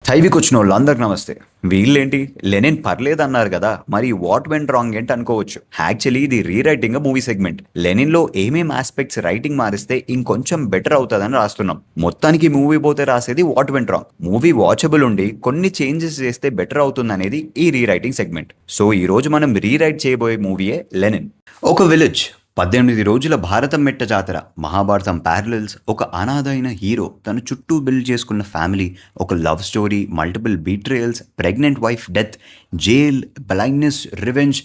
హైవీకి వచ్చిన వాళ్ళు అందరికి నమస్తే. వీళ్ళేంటి లెనిన్ పర్లేదు అన్నారు కదా, మరి వాట్ వెంట్ రాంగ్ ఏంటి అనుకోవచ్చు. యాక్చువల్లీ ఇది రీరైటింగ్ మూవీ సెగ్మెంట్. లెనిన్ లో ఏమేం ఆస్పెక్ట్స్ రైటింగ్ మారిస్తే ఇంకొంచెం బెటర్ అవుతుందని రాస్తున్నాం. మొత్తానికి మూవీ పోతే రాసేది what went wrong. Movie watchable ఉండి కొన్ని చేంజెస్ చేస్తే బెటర్ అవుతుంది అనేది ఈ రీరైటింగ్ సెగ్మెంట్. సో ఈ రోజు మనం రీరైట్ చేయబోయే మూవీయే లెనిన్. ఒక విలేజ్, 18 రోజుల భారతం మెట్ట జాతర, మహాభారతం ప్యారలల్స్, ఒక అనాథైన హీరో, తన చుట్టూ బిల్డ్ చేసుకున్న ఫ్యామిలీ, ఒక love story, multiple betrayals, pregnant wife death, jail, blindness, revenge.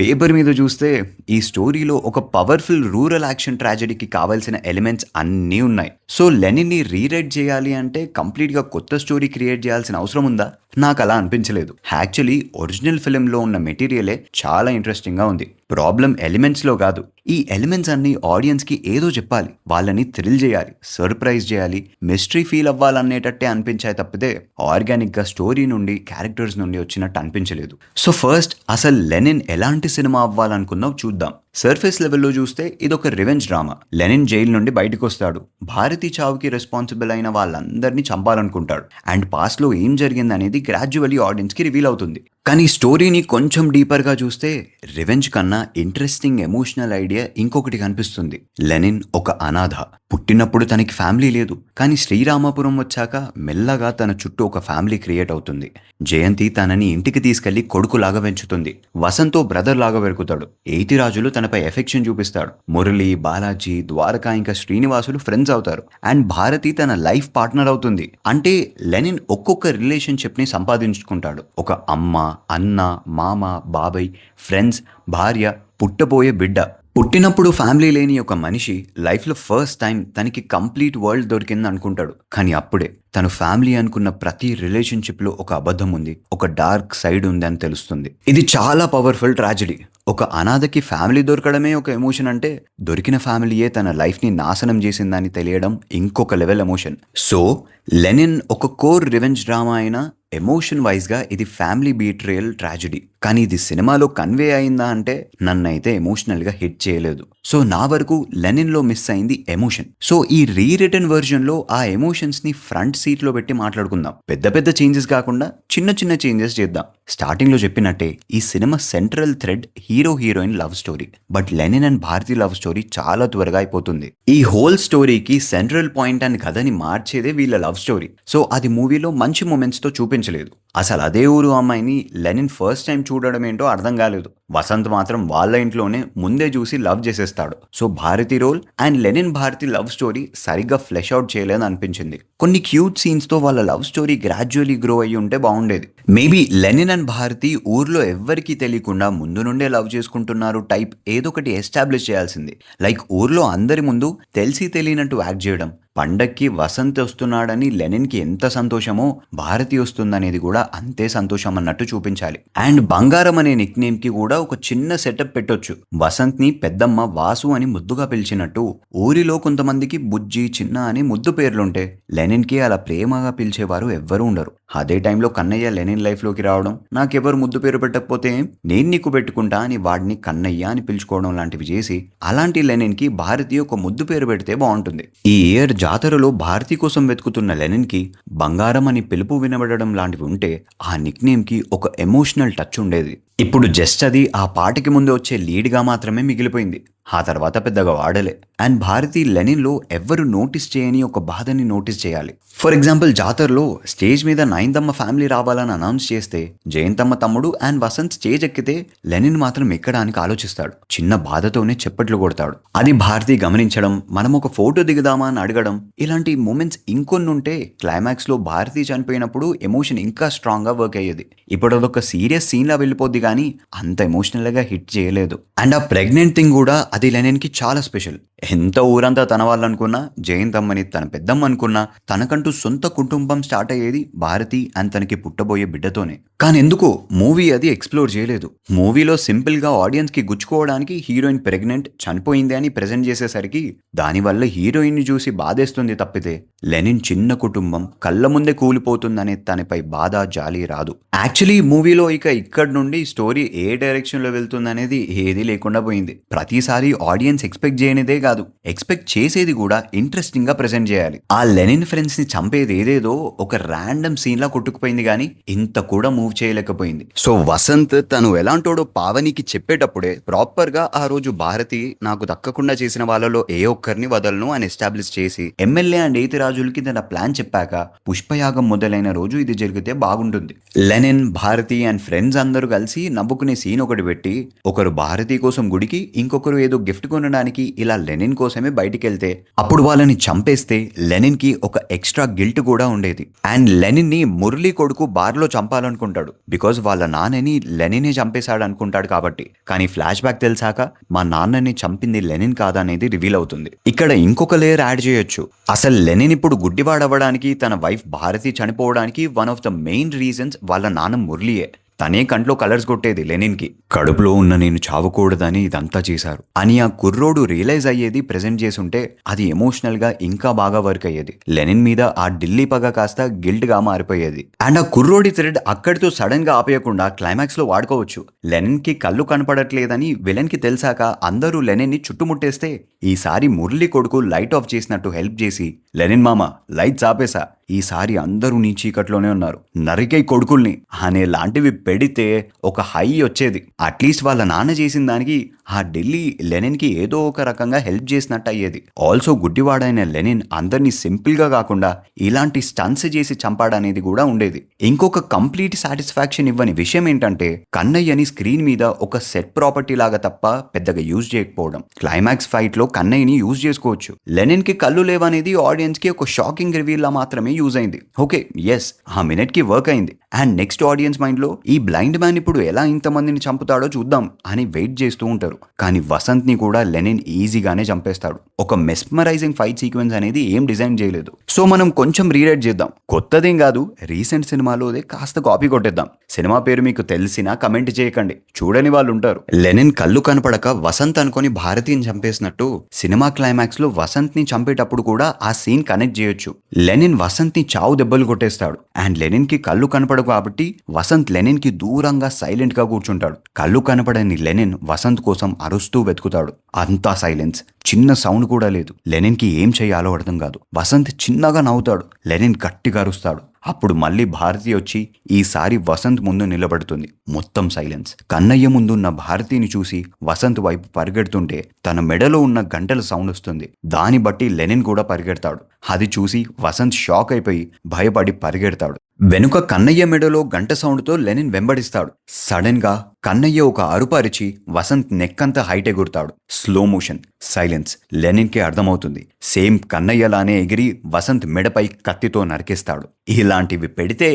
Paper మీద చూస్తే ఈ స్టోరీలో ఒక పవర్ఫుల్ రూరల్ యాక్షన్ ట్రాజెడీకి కావాల్సిన ఎలిమెంట్స్ అన్నీ ఉన్నాయి. సో లెనిన్ని రీరైట్ చేయాలి అంటే కంప్లీట్గా కొత్త స్టోరీ క్రియేట్ చేయాల్సిన అవసరం ఉందా? నాకు అలా అనిపించలేదు. యాక్చువల్లీ ఒరిజినల్ ఫిలింలో ఉన్న మెటీరియలే చాలా ఇంట్రెస్టింగ్గా ఉంది. ప్రాబ్లం ఎలిమెంట్స్లో కాదు. ఈ ఎలిమెంట్స్ అన్ని ఆడియన్స్కి ఏదో చెప్పాలి, వాళ్ళని థ్రిల్ చేయాలి, సర్ప్రైజ్ చేయాలి, మిస్టరీ ఫీల్ అవ్వాలనేటట్టే అనిపించాయి తప్పితే ఆర్గానిక్గా స్టోరీ నుండి క్యారెక్టర్స్ నుండి వచ్చినట్టు అనిపించలేదు. సో ఫస్ట్ అసలు లెనిన్ ఎలాంటి సినిమా అవ్వాలనుకున్నావు చూద్దాం. సర్ఫేస్ లెవెల్లో చూస్తే ఇదొక రివెంజ్ డ్రామా. లెనిన్ జైలు నుండి బయటకు వస్తాడు. భారతి చావుకి రెస్పాన్సిబుల్ అయిన వాళ్ళందరినీ చంపాలనుకుంటాడు. అండ్ పాస్ట్లో ఏం జరిగిందనేది గ్రాడ్యువల్లీ ఆడియన్స్కి రివీల్ అవుతుంది. కానీ స్టోరీని కొంచెం డీపర్గా చూస్తే రివెంజ్ కన్నా ఇంట్రెస్టింగ్ ఎమోషనల్ ఐడియా ఇంకొకటి కనిపిస్తుంది. లెనిన్ ఒక అనాథ. పుట్టినప్పుడు తనకి ఫ్యామిలీ లేదు, కానీ శ్రీరామపురం వచ్చాక మెల్లగా తన చుట్టూ ఒక ఫ్యామిలీ క్రియేట్ అవుతుంది. జయంతి తనని ఇంటికి తీసుకెళ్లి కొడుకులాగా పెంచుతుంది. వసంతో బ్రదర్ లాగా పెరుగుతాడు. ఎయితిరాజులు తనపై ఎఫెక్షన్ చూపిస్తాడు. మురళి, బాలాజీ, ద్వారకా ఇంకా శ్రీనివాసులు ఫ్రెండ్స్ అవుతారు. అండ్ భారతి తన లైఫ్ పార్ట్నర్ అవుతుంది. అంటే లెనిన్ ఒక్కొక్క రిలేషన్షిప్ ని సంపాదించుకుంటాడు. ఒక అమ్మ, అన్న, మామ, బాబాయ్, ఫ్రెండ్స్, భార్య, పుట్టబోయే బిడ్డ. పుట్టినప్పుడు ఫ్యామిలీ లేని ఒక మనిషి లైఫ్లో ఫస్ట్ టైం తనకి కంప్లీట్ వరల్డ్ దొరికింది అనుకుంటాడు. కానీ అప్పుడే తను ఫ్యామిలీ అనుకున్న ప్రతి రిలేషన్షిప్లో ఒక అబద్ధం ఉంది, ఒక డార్క్ సైడ్ ఉంది అని తెలుస్తుంది. ఇది చాలా పవర్ఫుల్ ట్రాజెడీ. ఒక అనాథకి ఫ్యామిలీ దొరకడమే ఒక ఎమోషన్ అంటే, దొరికిన ఫ్యామిలీయే తన లైఫ్ని నాశనం చేసిందని తెలియడం ఇంకొక లెవెల్ ఎమోషన్. సో లెనిన్ ఒక కోర్ రివెంజ్ డ్రామా అయినా ఎమోషన్ వైజ్గా ఇది ఫ్యామిలీ బీట్రేయల్ ట్రాజెడీ. కానీ ఇది సినిమాలో కన్వే అయిందా అంటే నన్నైతే ఎమోషనల్గా హిట్ చేయలేదు. సో నా వరకు లెనిన్లో మిస్ అయింది ఎమోషన్. సో ఈ రీరిటర్న్ వర్జన్లో ఆ ఎమోషన్స్ని ఫ్రంట్ సీట్లో పెట్టి మాట్లాడుకుందాం. పెద్ద పెద్ద చేంజెస్ కాకుండా చిన్న చిన్న చేంజెస్ చేద్దాం. స్టార్టింగ్లో చెప్పినట్టే ఈ cinema central thread hero heroine love story. But Lenin and Bharati love story చాలా త్వరగా అయిపోతుంది. ఈ హోల్ స్టోరీకి సెంట్రల్ పాయింట్ అని కథని మార్చేదే వీళ్ళ లవ్ స్టోరీ. సో అది మూవీలో మంచి మూమెంట్స్తో చూపించలేదు. అసలు అదే ఊరు అమ్మాయిని లెనిన్ ఫస్ట్ టైం చూడడం ఏంటో అర్థం కాలేదు. వసంత్ మాత్రం వాళ్ళ ఇంట్లోనే ముందే చూసి లవ్ చేసేస్తాడు. So Bharati role and Lenin Bharati love story సరిగ్గా ఫ్లెష్ అవుట్ చేయలేదని అనిపించింది. కొన్ని క్యూట్ సీన్స్ తో వాళ్ళ లవ్ స్టోరీ గ్రాడ్యువల్లీ గ్రో అయ్యి ఉంటే బాగుండేది. మేబీ లెనిన్ అండ్ భారతి ఊర్లో ఎవ్వరికీ తెలియకుండా ముందు నుండే లవ్ చేసుకుంటున్నారు టైప్ ఏదో ఒకటి ఎస్టాబ్లిష్ చేయాల్సింది. లైక్ ఊర్లో అందరి ముందు తెలిసి తెలియనట్టు యాక్ట్ చేయడం. పండక్కి వసంత్ వస్తున్నాడని లెనిన్కి ఎంత సంతోషమో భారతి వస్తుందనేది కూడా అంతే సంతోషం అన్నట్టు చూపించాలి. అండ్ బంగారం అనే నిక్ నేమ్ కి కూడా ఒక చిన్న సెటప్ పెట్టొచ్చు. వసంత్ ని పెద్దమ్మ వాసు అని ముద్దుగా పిలిచినట్టు ఊరిలో కొంతమందికి బుజ్జి, చిన్న అని ముద్దు పేర్లుంటే లెనిన్ కి అలా ప్రేమగా పిలిచేవారు ఎవ్వరూ ఉండరు. అదే టైంలో కన్నయ్య లెనిన్ లైఫ్ లోకి రావడం, నాకెవరు ముద్దు పేరు పెట్టకపోతే నేను నీకు పెట్టుకుంటా అని వాడిని కన్నయ్య అని పిలుచుకోవడం లాంటివి చేసి అలాంటి లెనిన్ కి భారతి ఒక ముద్దు పేరు పెడితే బాగుంటుంది. ఈ ఇయర్ జాతరలో భారతి కోసం వెతుకుతున్న లెనిన్ కి బంగారం అని పిలుపు వినబడడం లాంటివి ఉంటే ఆ నిక్ నేమ్ కి ఒక ఎమోషనల్ టచ్ ఉండేది. ఇప్పుడు జస్ట్ అది ఆ పాటకి ముందు వచ్చే లీడ్గా మాత్రమే మిగిలిపోయింది. ఆ తర్వాత పెద్దగా వాడలే. అండ్ భారతి లెనిన్లో ఎవ్వరు నోటీస్ చేయని ఒక బాధని నోటీస్ చేయాలి. ఫర్ ఎగ్జాంపుల్ జాతరలో స్టేజ్ మీద నైన్తమ్మ ఫ్యామిలీ రావాలని అనౌన్స్ చేస్తే జయంతమ్మ తమ్ముడు అండ్ వసంత్ స్టేజ్ ఎక్కితే లెనిన్ మాత్రం ఎక్కడానికి ఆలోచిస్తాడు. చిన్న బాధతోనే చెప్పట్లు కొడతాడు. అది భారతి గమనించడం, మనం ఒక ఫోటో దిగుదామా అని అడగడం, ఇలాంటి మూమెంట్స్ ఇంకొన్ని ఉంటే క్లైమాక్స్ లో భారతి చనిపోయినప్పుడు ఎమోషన్ ఇంకా స్ట్రాంగ్ గా వర్క్ అయ్యేది. ఇప్పుడు అదొక సీరియస్ సీన్ లా వెళ్ళిపోద్ది కానీ అంత ఎమోషనల్ గా హిట్ చేయలేదు. అండ్ ఆ ప్రెగ్నెంట్ థింగ్ కూడా అది లెనిన్ కి చాలా స్పెషల్. ఎంత ఊరంతా తన వాళ్ళనుకున్నా, జయంతమ్మని తన పెద్దమ్మ అనుకున్నా, తనకంటూ సొంత కుటుంబం స్టార్ట్ అయ్యేది భారతి అండ్ తనకి పుట్టబోయే బిడ్డతోనే. కానీ ఎందుకో మూవీ అది ఎక్స్ప్లోర్ చేయలేదు. మూవీలో సింపుల్ గా ఆడియన్స్ కి గుచ్చుకోవడానికి హీరోయిన్ ప్రెగ్నెంట్, చనిపోయింది అని ప్రెజెంట్ చేసేసరికి దానివల్ల హీరోయిన్ ని చూసి బాధేస్తుంది తప్పితే లెనిన్ చిన్న కుటుంబం కళ్ళ ముందే కూలిపోతుందనే తనపై బాధ, జాలి రాదు. యాక్చువల్లీ మూవీలో ఇక్కడ నుండి స్టోరీ ఏ డైరెక్షన్లో వెళ్తుందనేది ఏది లేకుండా పోయింది. ప్రతిసారి ఆడియన్స్ ఎక్స్పెక్ట్ చేయనిదే కాదు, ఎక్స్పెక్ట్ చేసేది కూడా ఇంట్రెస్టింగ్ గా ప్రెజెంట్ చేయాలి. ఆ లెనిన్ ఫ్రెండ్స్ ని చంపేది ఏదేదో ఒక ర్యాండమ్ సీన్ లా కొట్టుకుపోయింది కానీ ఇంత కూడా మూవ్ చేయలేకపోయింది. సో వసంత్ తను ఎలాంటోడో పావనికి చెప్పేటప్పుడే ప్రాపర్ గా ఆ రోజు భారతి నాకు దక్కకుండా చేసిన వాళ్ళలో ఏ ఒక్కరిని వదలను అని ఎస్టాబ్లిష్ చేసి ఎమ్మెల్యే అండ్ రాజులకి తన ప్లాన్ చెప్పాక పుష్పయాగం మొదలైన రోజు ఇది జరిగితే బాగుంటుంది. లెనిన్, భారతి అండ్ ఫ్రెండ్స్ అందరూ కలిసి నవ్వుకునే సీన్ ఒకటి పెట్టి ఒకరు భారతి కోసం గుడికి, ఇంకొకరు ఏదో గిఫ్ట్ కొనడానికి ఇలా లెనిన్ కోసమే బయటికి వెళ్తే అప్పుడు వాళ్ళని చంపేస్తే లెనిన్ కి ఒక ఎక్స్ట్రా గిల్ట్ కూడా ఉండేది. అండ్ లెనిన్ ని మురళీ కొడుకు బార్లో చంపాలనుకుంటాడు, బికాజ్ వాళ్ళ నాన్నని లెనినే చంపేశాడు అనుకుంటాడు కాబట్టి. కానీ ఫ్లాష్ బ్యాక్ తెలిసాక మా నాన్నని చంపింది లెనిన్ కాదనేది రివీల్ అవుతుంది. ఇక్కడ ఇంకొక లేయర్ యాడ్ చేయొచ్చు. అసలు లెనిన్ ఇప్పుడు గుడ్డివాడవ్వడానికి, తన వైఫ్ భారతి చనిపోవడానికి one of the main reasons వాళ్ళ నాన్న మురళియే. తనే కంట్లో కలర్స్ కొట్టేది లెనిన్ కి. కడుపులో ఉన్న నేను చావకూడదని ఇదంతా చేశారు అని ఆ కుర్రోడు రియలైజ్ అయ్యేది ప్రెజెంట్ చేసుంటే అది ఎమోషనల్ గా ఇంకా బాగా వర్క్ అయ్యేది. లెనిన్ మీద ఆ ఢిల్లీ పగ కాస్త గిల్ట్ గా మారిపోయేది. అండ్ ఆ కుర్రోడి థ్రెడ్ అక్కడితో సడన్ గా ఆపేయకుండా క్లైమాక్స్ లో వాడుకోవచ్చు. లెనిన్ కి కళ్ళు కనపడట్లేదని విలన్ కి తెలిసాక అందరూ లెనిన్ ని చుట్టుముట్టేస్తే ఈసారి మురళి కొడుకు లైట్ ఆఫ్ చేసినట్టు హెల్ప్ చేసి, లెనిన్ మామ లైట్స్ ఆపేసా, ఈసారి అందరూ నీ చీకట్లోనే ఉన్నారు, నరికై కొడుకుల్ని అనే లాంటివి పెడితే ఒక హై వచ్చేది. అట్లీస్ట్ వాళ్ళ నాన్న చేసిన దానికి ఆ ఢిల్లీ లెనిన్ కి ఏదో ఒక రకంగా హెల్ప్ చేసినట్టు అయ్యేది. ఆల్సో గుడ్డివాడైన లెనిన్ అందరినీ సింపుల్ గా కాకుండా ఇలాంటి స్టన్స్ చేసి చంపాడనేది కూడా ఉండేది. ఇంకొక కంప్లీట్ సాటిస్ఫాక్షన్ ఇవ్వని విషయం ఏంటంటే కన్నయ్యని స్క్రీన్ మీద ఒక సెట్ ప్రాపర్టీ లాగా తప్ప పెద్దగా యూజ్ చేయకపోవడం. క్లైమాక్స్ ఫైట్ లో కన్నయ్యని యూజ్ చేసుకోవచ్చు, లెనిన్ కి కళ్ళు లేవనేది ఆడియన్స్ కి ఒక షాకింగ్ రివీల్ లా మాత్రమే యూజ్ అయింది. ఓకే, ఎస్, ఆ మినిట్ కి వర్క్ అయింది. అండ్ నెక్స్ట్ ఆడియన్స్ మైండ్ లో ఈ బ్లైండ్ మ్యాన్ ఇప్పుడు ఎలా ఇంతమందిని చంపుతాడో చూద్దాం అని వెయిట్ చేస్తూ ఉంటారు. కానీ వసంత్ ని కూడా లెనిన్ ఈజీగానే చంపేస్తాడు. ఒక మెస్మరైజింగ్ ఫైట్ సీక్వెన్స్ అనేది ఏం డిజైన్ చేయలేదు. సో మనం కొంచెం రీరైట్ చేద్దాం. కొత్తదేం కాదు, రీసెంట్ సినిమాలోదే కాస్త కాపీ కొట్టేద్దాం. సినిమా పేరు మీకు తెలిసినా కమెంట్ చేయకండి, చూడని వాళ్ళు ఉంటారు. లెనిన్ కళ్ళు కనపడక వసంత్ అనుకొని భారతిని చంపేసినట్టు సినిమా క్లైమాక్స్ లో వసంత్ ని చంపేటప్పుడు కూడా ఆ సీన్ కనెక్ట్ చేయొచ్చు. లెనిన్ వసంత్ ని చావు దెబ్బలు కొట్టేస్తాడు. అండ్ లెనిన్ కి కళ్ళు కనపడవు కాబట్టి వసంత్ లెనిన్ కి దూరంగా సైలెంట్ గా కూర్చుంటాడు. కళ్ళు కనపడని లెనిన్ వసంత్ కోసం అరుస్తూ వెతుకుతాడు. అంతా సైలెన్స్, చిన్న సౌండ్ కూడా లేదు. లెనిన్ కి ఏం చేయాలో అర్థం కాదు. వసంత్ చిన్నగా నవ్వుతాడు, లెనిన్ గట్టిగా అరుస్తాడు. అప్పుడు మళ్ళీ భారతి వచ్చి ఈసారి వసంత్ ముందు నిలబడుతుంది. మొత్తం సైలెన్స్. కన్నయ్య ముందున్న భారతిని చూసి వసంత్ వైపు పరిగెడుతుంటే తన మెడలో ఉన్న గంటల సౌండ్ వస్తుంది. దాన్ని బట్టి లెనిన్ కూడా పరిగెడతాడు. అది చూసి వసంత్ షాక్ అయిపోయి భయపడి పరిగెడతాడు. వెనుక కన్నయ్య మెడలో గంట సౌండ్తో లెనిన్ వెంబడిస్తాడు. సడన్ గా కన్నయ్య ఒక అరుపు అరిచి వసంత్ నెక్కంతా హైట్ ఎగురుతాడు. Slow motion, silence. లెనిన్ కి అర్థమవుతుంది సేమ్ కన్నయ్యలానే ఎగిరి వసంత్ మెడపై కత్తితో నరికేస్తాడు. ఇలాంటివి పెడితే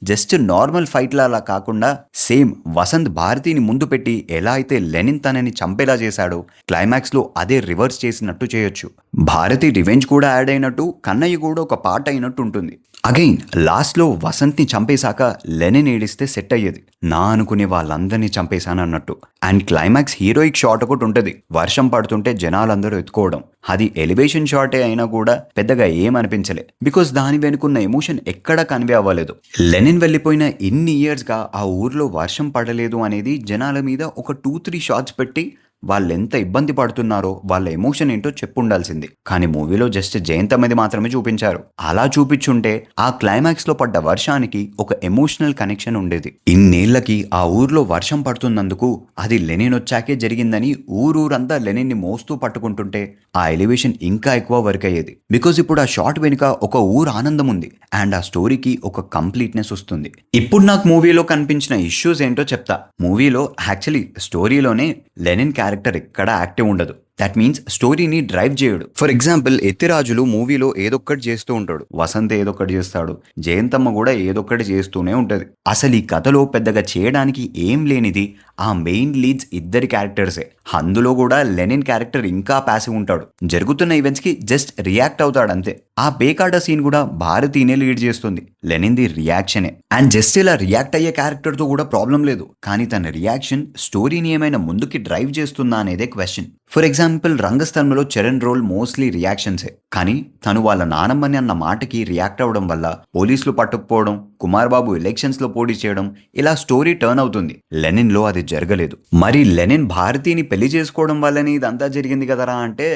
జస్ట్ నార్మల్ ఫైట్ లా కాకుండా సేమ్ వసంత్ భారతిని ముందు పెట్టి ఎలా అయితే లెనిన్ తనని చంపేలా చేశాడో క్లైమాక్స్ లో అదే రివర్స్ చేసినట్టు చేయొచ్చు. భారతి రివెంజ్ కూడా యాడ్ అయినట్టు, కన్నయ్య కూడా ఒక పార్ట్ అయినట్టు ఉంటుంది. అగైన్ లాస్ట్ లో వసంత్ ని చంపేశాక లెనిన్ ఏడిస్తే సెట్ అయ్యేది. నా అనుకునే వాళ్ళందరినీ చంపేశానన్నట్టు. అండ్ క్లైమాక్స్ హీరోయిక్ షాట్ ఒకటి ఉంటుంది. వర్షం పడుతుంటే జనాలందరూ ఎత్తుకోవడం. అది ఎలివేషన్ షాటే అయినా కూడా పెద్దగా ఏమనిపించలే, బికాస్ దాని వెనుకున్న ఎమోషన్ ఎక్కడా కన్వే అవ్వలేదు. లెనిన్ వెళ్ళిపోయిన ఇన్ని ఇయర్స్ గా ఆ ఊర్లో వర్షం పడలేదు అనేది జనాల మీద ఒక 2-3 షాట్స్ పెట్టి వాళ్ళెంత ఇబ్బంది పడుతున్నారో వాళ్ళ ఎమోషన్ ఏంటో చెప్పుండాల్సింది. కానీ మూవీలో జస్ట్ జయంతమ్మది మాత్రమే చూపించారు. అలా చూపించుంటే ఆ క్లైమాక్స్ లో పడ్డ వర్షానికి ఒక ఎమోషనల్ కనెక్షన్ ఉండేది. ఇన్నేళ్లకి ఆ ఊర్లో వర్షం పడుతున్నందుకు అది లెనిన్ వచ్చాకే జరిగిందని ఊరూరంతా లెనిన్ ని మోస్తూ పట్టుకుంటుంటే ఆ ఎలివేషన్ ఇంకా ఎక్కువ వర్క్ అయ్యేది. బికాజ్ ఇప్పుడు ఆ షాట్ వెనుక ఒక ఊరు ఆనందం ఉంది అండ్ ఆ స్టోరీకి ఒక కంప్లీట్నెస్ వస్తుంది. ఇప్పుడు నాకు మూవీలో కనిపించిన ఇష్యూస్ ఏంటో చెప్తా. మూవీలో యాక్చువల్లీ స్టోరీలోనే లెనిన్ క్యారెక్టర్ ఎక్కడా యాక్టివ్ ఉండదు. దట్ మీన్స్ స్టోరీని డ్రైవ్ చేయడు. ఫర్ ఎగ్జాంపుల్ ఎత్తిరాజులు మూవీలో ఏదొక్కటి చేస్తూ ఉంటాడు, వసంత్ ఏదొక్కటి చేస్తాడు, జయంతమ్మ కూడా ఏదొక్కటి చేస్తూనే ఉంటది. అసలు ఈ కథలో పెద్దగా చేయడానికి ఏం లేనిది ఆ మెయిన్ లీడ్స్ ఇద్దరి క్యారెక్టర్సే. అందులో కూడా లెనిన్ క్యారెక్టర్ ఇంకా ప్యాసివ్ ఉంటాడు. జరుగుతున్న ఈవెంట్స్ కి జస్ట్ రియాక్ట్ అవుతాడు అంతే. ఆ పేకాట సీన్ కూడా భారతీనే లీడ్ చేస్తుంది, లెనిన్ది రియాక్షనే. అండ్ జస్ట్ ఇలా రియాక్ట్ అయ్యే క్యారెక్టర్ తో కూడా ప్రాబ్లం లేదు, కానీ తన రియాక్షన్ స్టోరీని ఏమైనా ముందుకి డ్రైవ్ చేస్తుందా అనేదే క్వశ్చన్. ఫర్ ఎగ్జాంపుల్ ఎగ్జాంపుల్ రంగస్థలంలో చరణ్ రోల్ మోస్ట్లీ రియాక్షన్సే, కానీ తను వాళ్ళ నానమ్మని అన్న మాటకి రియాక్ట్ అవ్వడం వల్ల పోలీసులు పట్టుకుపోవడం, కుమార్ బాబు ఎలక్షన్స్ లో పోటీ చేయడం, ఇలా స్టోరీ టర్న్ అవుతుంది. లెనిన్ లో అది జరగలేదు. మరి లెనిన్ భారతీని పెళ్లి చేసుకోవడం వల్లనే ఇదంతా జరిగింది కదరా అంటే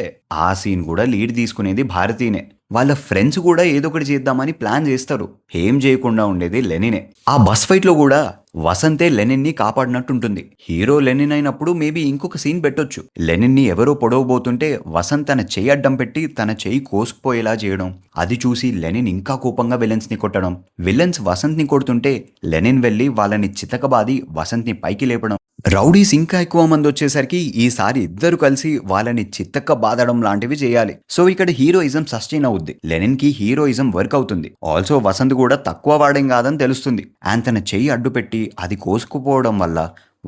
ఆ సీన్ కూడా లీడ్ తీసుకునేది భారతీనే. వాళ్ళ ఫ్రెండ్స్ కూడా ఏదో ఒకటి చేద్దామని ప్లాన్ చేస్తారు. ఏం చేయకుండా ఉండేది లెనినే. ఆ బస్ ఫైట్ లో కూడా వసంతే లెనిన్ ని కాపాడినట్టుంటుంది. హీరో లెనిన్ అయినప్పుడు మేబీ ఇంకొక సీన్ పెట్టొచ్చు. లెనిన్ ని ఎవరో పొడవబోతుంటే వసంత్ తన చెయ్యి అడ్డం పెట్టి తన చెయ్యి కోసుకుపోయేలా చేయడం, అది చూసి లెనిన్ ఇంకా కోపంగా విలన్స్ ని కొట్టడం, విలన్స్ వసంత్ ని కొడుతుంటే లెనిన్ వెళ్లి వాళ్ళని చితకబాది వసంత్ ని పైకి లేపడం. రౌడీస్ ఇంకా ఎక్కువ మంది వచ్చేసరికి ఈసారి ఇద్దరు కలిసి వాళ్ళని చిత్తక్క బాదడం లాంటివి చేయాలి. సో ఇక్కడ హీరోయిజం సస్టైన్ అవుద్ది. లెనిన్ కి హీరోయిజం వర్క్ అవుతుంది. ఆల్సో వసంత్ కూడా తక్కువ వాడేం కాదని తెలుస్తుంది. అండ్ తన చెయ్యి అడ్డు పెట్టి అది కోసుకుపోవడం వల్ల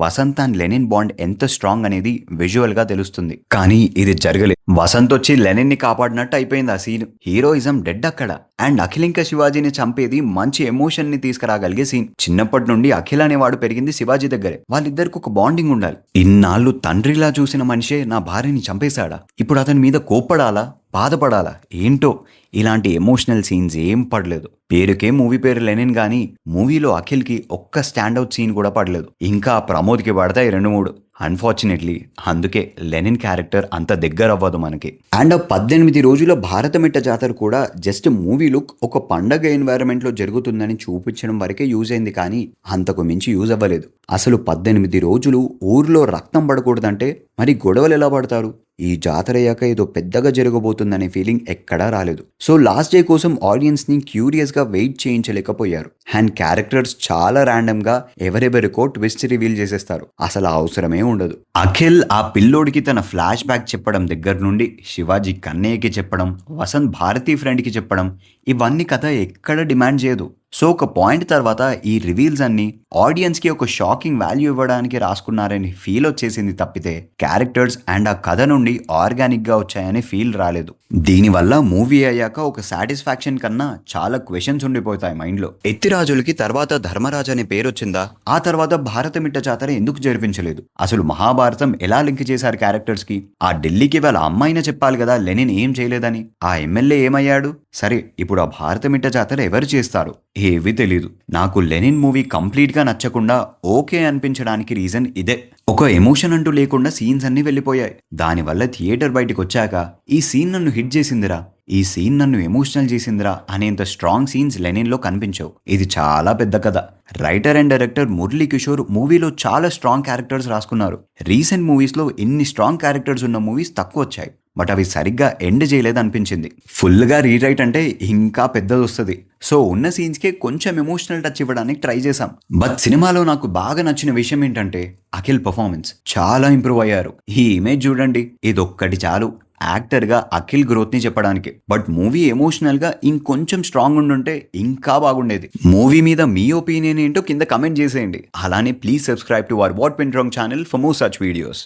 వసంత్ అండ్ లెనిన్ బాండ్ ఎంత స్ట్రాంగ్ అనేది విజువల్ గా తెలుస్తుంది. కానీ ఇది జరగలేదు. వసంత్ వచ్చి లెనిన్ ని కాపాడినట్టు అయిపోయింది ఆ సీన్. హీరోయిజం డెడ్ అక్కడ. అండ్ అఖిల్ ఇంకా శివాజీని చంపేది మంచి ఎమోషన్ ని తీసుకురాగలిగే సీన్. చిన్నప్పటి నుండి అఖిల్ అనేవాడు పెరిగింది శివాజీ దగ్గరే. వాళ్ళిద్దరికి ఒక బాండింగ్ ఉండాలి. ఇన్నాళ్ళు తండ్రిలా చూసిన మనిషే నా భార్యని చంపేశాడా, ఇప్పుడు అతని మీద కోప్పడాలా, బాధపడాలా, ఏంటో ఇలాంటి ఎమోషనల్ సీన్స్ ఏం పడలేదు. పేరుకే మూవీ పేరు లెనిన్ గానీ మూవీలో అఖిల్ కి ఒక్క స్టాండ్అవుట్ సీన్ కూడా పడలేదు. ఇంకా ప్రమోద్ కి పడతాయి 2-3. అన్ఫార్చునేట్లీ అందుకే లెనిన్ క్యారెక్టర్ అంత దగ్గర అవ్వదు మనకి. అండ్ 18 రోజుల భారతమిట్ట జాతర కూడా జస్ట్ మూవీ లుక్ ఒక పండగ ఎన్వైరన్మెంట్ లో జరుగుతుందని చూపించడం వరకే యూజ్ అయింది, కానీ అంతకు మించి యూజ్ అవ్వలేదు. అసలు 18 రోజులు ఊర్లో రక్తం పడకూడదంటే మరి గొడవలు ఎలా పడతారు? ఈ జాతర అయ్యాక ఏదో పెద్దగా జరగబోతుందనే ఫీలింగ్ ఎక్కడా రాలేదు. సో లాస్ట్ డే కోసం ఆడియన్స్ ని క్యూరియస్ గా వెయిట్ చేయించలేకపోయారు. అండ్ క్యారెక్టర్స్ చాలా ర్యాండమ్ గా ఎవరెవరికో ట్విస్ట్ రివీల్ చేసేస్తారు. అసలు అవసరమే ఉండదు. అఖిల్ ఆ పిల్లోడికి తన ఫ్లాష్ బ్యాక్ చెప్పడం దగ్గర నుండి శివాజీ కన్నయ్యకి చెప్పడం, వసంత్ భారతీ ఫ్రెండ్ కి చెప్పడం, ఇవన్నీ కథ ఎక్కడ డిమాండ్ చేయదు. సో ఒక పాయింట్ తర్వాత ఈ రివీల్స్ అన్ని ఆడియన్స్ కి ఒక షాకింగ్ వాల్యూ ఇవ్వడానికి రాసుకున్నారని ఫీల్ వచ్చేసింది తప్పితే క్యారెక్టర్స్ అండ్ ఆ కథ నుండి ఆర్గానిక్ గా వచ్చాయని ఫీల్ రాలేదు. దీనివల్ల మూవీ అయ్యాక ఒక సాటిస్ఫాక్షన్ కన్నా చాలా క్వశ్చన్స్ ఉండిపోతాయి మైండ్ లో. ఎత్తిరాజులకి తర్వాత ధర్మరాజు అనే పేరు వచ్చిందా? ఆ తర్వాత భారతమిట్ట జాతర ఎందుకు జరిపించలేదు? అసలు మహాభారతం ఎలా లింక్ చేశారు క్యారెక్టర్స్ కి? ఆ ఢిల్లీకి వాళ్ళ అమ్మాయినే చెప్పాలి కదా లెనిన్ ఏం చేయలేదని. ఆ ఎమ్మెల్యే ఏమయ్యాడు? సరే, ఇప్పుడు ఆ భారతమిట్ట జాతర ఎవరు చేస్తారు? ఏవి తెలీదు. నాకు లెనిన్ మూవీ కంప్లీట్ గా నచ్చకుండా ఓకే అనిపించడానికి రీజన్ ఇదే. ఒక ఎమోషన్ అంటూ లేకుండా సీన్స్ అన్ని వెళ్ళిపోయాయి. దానివల్ల థియేటర్ బయటకు వచ్చాక ఈ సీన్ నన్ను హిట్ చేసిందిరా, ఈ సీన్ నన్ను ఎమోషనల్ చేసిందిరా అనేంత స్ట్రాంగ్ సీన్స్ లెనిన్ లో కనిపించవు. ఇది చాలా పెద్ద కథ. Writer and director Murali Kishore మూవీలో చాలా స్ట్రాంగ్ క్యారెక్టర్స్ రాసుకున్నారు. రీసెంట్ మూవీస్ లో ఇన్ని స్ట్రాంగ్ క్యారెక్టర్స్ ఉన్న మూవీస్ తక్కువ వచ్చాయి, బట్ అవి సరిగ్గా ఎండ్ చేయలేదు అనిపించింది. ఫుల్గా రీరైట్ అంటే ఇంకా పెద్దది వస్తుంది. సో ఉన్న సీన్స్కే కొంచెం ఎమోషనల్ టచ్ ఇవ్వడానికి ట్రై చేశాం. బట్ సినిమాలో నాకు బాగా నచ్చిన విషయం ఏంటంటే అఖిల్ పర్ఫార్మెన్స్ చాలా ఇంప్రూవ్ అయ్యారు. ఈ ఇమేజ్ చూడండి, ఇదొక్కటి చాలు యాక్టర్ గా అఖిల్ గ్రోత్ ని చెప్పడానికి. బట్ మూవీ ఎమోషనల్ గా ఇంకొంచెం స్ట్రాంగ్ ఉండుంటే ఇంకా బాగుండేది. మూవీ మీద మీ ఒపీనియన్ ఏంటో కింద కమెంట్ చేసేయండి. అలానే please subscribe to our what went wrong channel for more such videos.